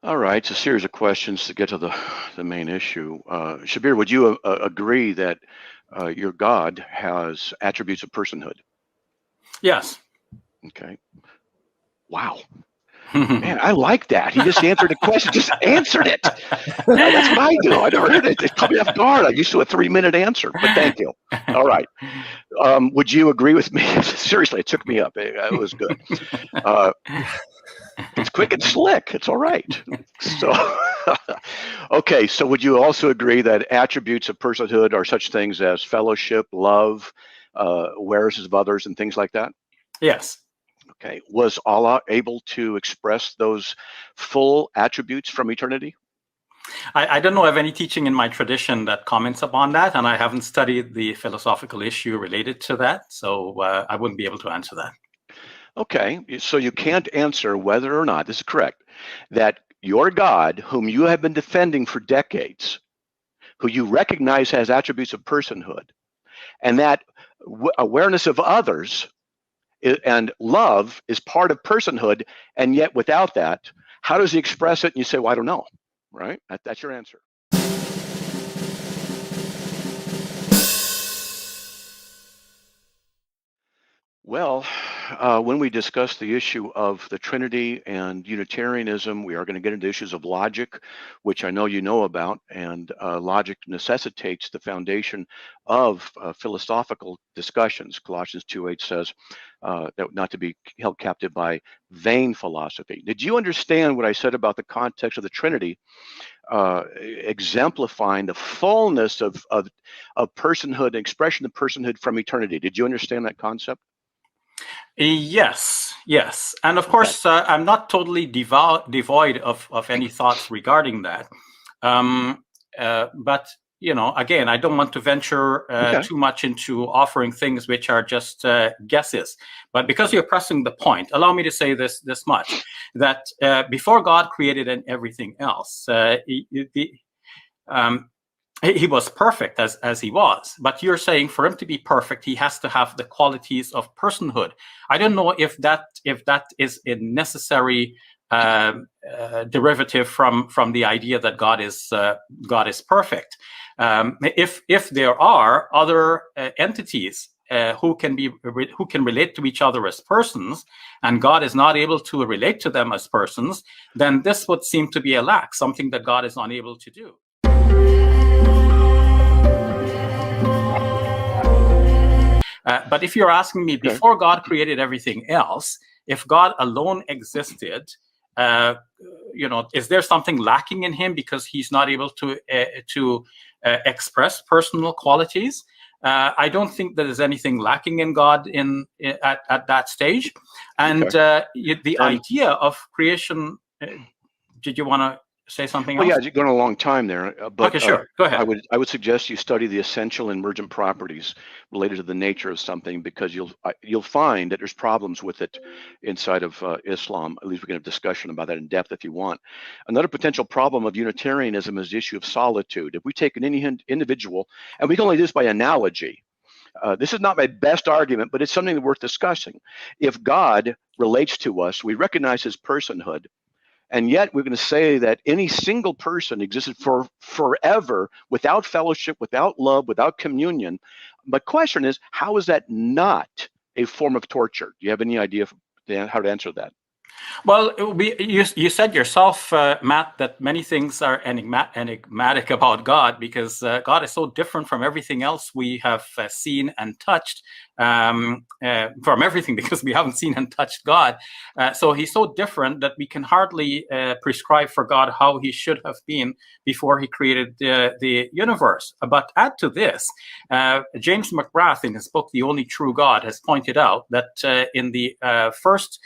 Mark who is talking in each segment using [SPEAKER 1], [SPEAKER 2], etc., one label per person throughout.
[SPEAKER 1] All right, it's a series of questions to get to the main issue. Shabir, would you agree that your God has attributes of personhood?
[SPEAKER 2] Yes.
[SPEAKER 1] Okay. Wow. Man, I like that. He just answered the question, just answered it. That's what I do. I never heard it. It caught me off guard. I used to a 3-minute answer, but thank you. All right. Would you agree with me? Seriously, it took me up. It was good. It's quick and slick. It's all right. So, okay. So, would you also agree that attributes of personhood are such things as fellowship, love, awareness of others, and things like that?
[SPEAKER 2] Yes.
[SPEAKER 1] Okay. Was Allah able to express those full attributes from eternity?
[SPEAKER 2] I don't know of any teaching in my tradition that comments upon that, and I haven't studied the philosophical issue related to that, so I wouldn't be able to answer that.
[SPEAKER 1] Okay, so you can't answer whether or not, this is correct, that your God, whom you have been defending for decades, who you recognize has attributes of personhood, and that awareness of others and love is part of personhood, and yet without that, how does he express it? And you say, well, I don't know, right? That's your answer. Well, when we discuss the issue of the Trinity and Unitarianism, we are going to get into issues of logic, which I know you know about, and logic necessitates the foundation of philosophical discussions. Colossians 2:8 says that not to be held captive by vain philosophy. Did you understand what I said about the context of the Trinity, exemplifying the fullness of personhood, expression of personhood from eternity? Did you understand that concept?
[SPEAKER 2] Yes, and of course, I'm not totally devoid of any thoughts regarding that. But again, I don't want to venture too much into offering things which are just guesses. But because you're pressing the point, allow me to say this much: that before God created everything else, he was perfect as he was, but you're saying for him to be perfect, he has to have the qualities of personhood. I don't know if that is a necessary derivative from the idea that God is perfect. If there are other entities who can relate to each other as persons, and God is not able to relate to them as persons, then this would seem to be a lack, something that God is unable to do. But if you're asking me, before God created everything else, if God alone existed, is there something lacking in him because he's not able to express personal qualities? I don't think there's anything lacking in God at that stage. And the idea of creation, did you want to say something else?
[SPEAKER 1] Well, yeah, you're going a long time there, but
[SPEAKER 2] okay, sure. Go ahead.
[SPEAKER 1] I would suggest you study the essential and emergent properties related to the nature of something, because you'll find that there's problems with it inside of Islam. At least we can have a discussion about that in depth if you want. Another potential problem of Unitarianism is the issue of solitude. If we take an individual, and we can only do this by analogy. This is not my best argument, but it's something worth discussing. If God relates to us, we recognize his personhood. And yet we're going to say that any single person existed for forever without fellowship, without love, without communion. My question is, how is that not a form of torture? Do you have any idea how to answer that?
[SPEAKER 2] Well, you said yourself, Matt, that many things are enigmatic about God, because God is so different from everything else we have seen and touched, from everything, because we haven't seen and touched God. So he's so different that we can hardly prescribe for God how he should have been before he created the universe. But add to this, James McGrath, in his book, The Only True God, has pointed out that in the first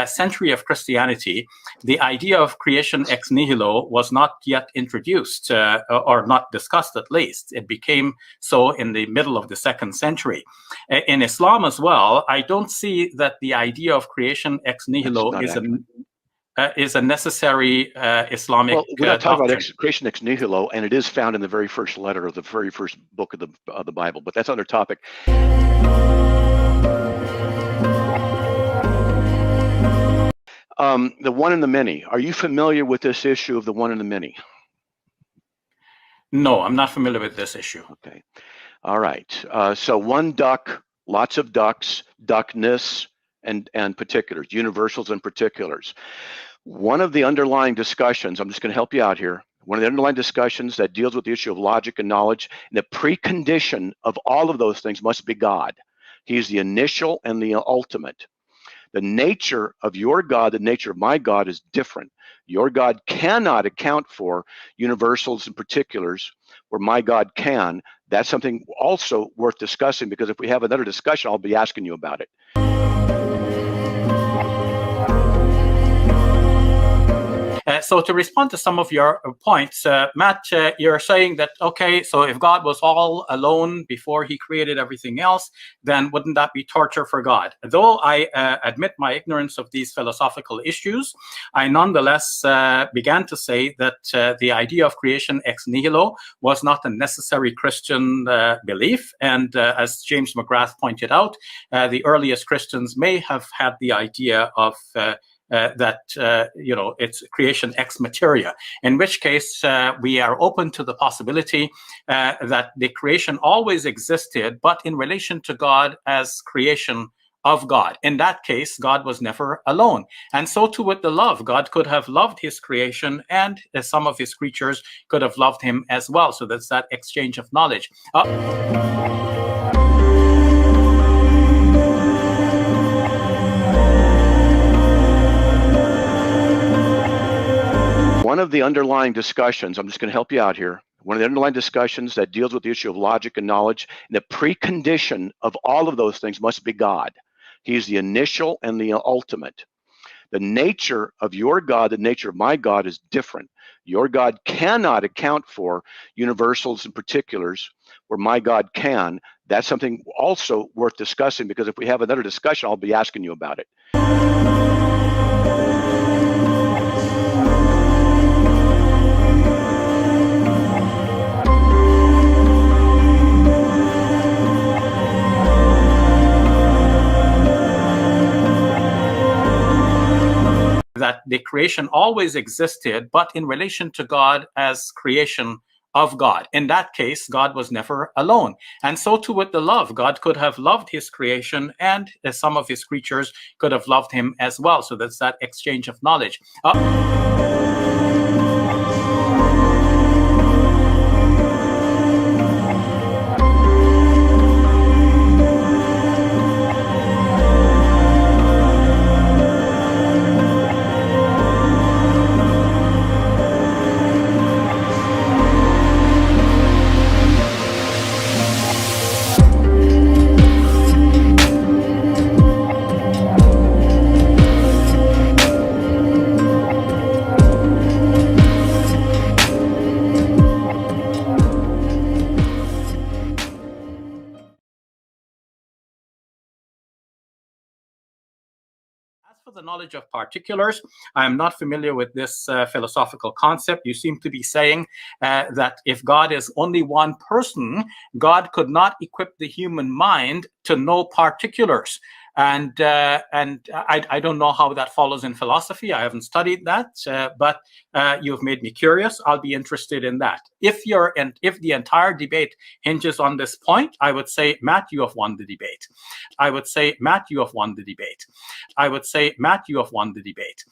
[SPEAKER 2] century of Christianity, the idea of creation ex nihilo was not yet introduced, or not discussed at least. It became so in the middle of the 2nd century. In Islam as well, I don't see that the idea of creation ex nihilo is a necessary Islamic
[SPEAKER 1] Well, we're not talking
[SPEAKER 2] doctrine.
[SPEAKER 1] about creation ex nihilo, and it is found in the very first letter of the very first book of the Bible, but that's another topic. The one and the many. Are you familiar with this issue of the one and the many?
[SPEAKER 2] No, I'm not familiar with this issue.
[SPEAKER 1] Okay. All right. So one duck, lots of ducks, duckness, and particulars, universals and particulars. One of the underlying discussions, I'm just going to help you out here. One of the underlying discussions that deals with the issue of logic and knowledge, and the precondition of all of those things must be God. He's the initial and the ultimate. The nature of your God, the nature of my God is different. Your God cannot account for universals and particulars where my God can. That's something also worth discussing, because if we have another discussion, I'll be asking you about it.
[SPEAKER 2] So to respond to some of your points, Matt, you're saying that, okay, so if God was all alone before he created everything else, then wouldn't that be torture for God? Though I admit my ignorance of these philosophical issues, I nonetheless began to say that the idea of creation ex nihilo was not a necessary Christian belief. And as James McGrath pointed out, the earliest Christians may have had the idea of it's creation ex materia, in which case we are open to the possibility that the creation always existed, but in relation to God as creation of God. In that case, God was never alone. And so too with the love. God could have loved his creation, and some of his creatures could have loved him as well. So that's that exchange of knowledge.
[SPEAKER 1] One of the underlying discussions, I'm just going to help you out here. One of the underlying discussions that deals with the issue of logic and knowledge, and the precondition of all of those things must be God. He's the initial and the ultimate. The nature of your God, the nature of my God is different. Your God cannot account for universals and particulars where my God can. That's something also worth discussing, because if we have another discussion, I'll be asking you about it.
[SPEAKER 2] That the creation always existed, but in relation to God as creation of God. In that case, God was never alone. And so too with the love. God could have loved his creation, and some of his creatures could have loved him as well. So that's that exchange of knowledge. As for the knowledge of particulars, I am not familiar with this philosophical concept. You seem to be saying that if God is only one person, God could not equip the human mind to know particulars. And I don't know how that follows in philosophy. I haven't studied that, but you've made me curious. I'll be interested in that. If the entire debate hinges on this point, I would say, Matt, you have won the debate. I would say, Matt, you have won the debate. I would say, Matt, you have won the debate.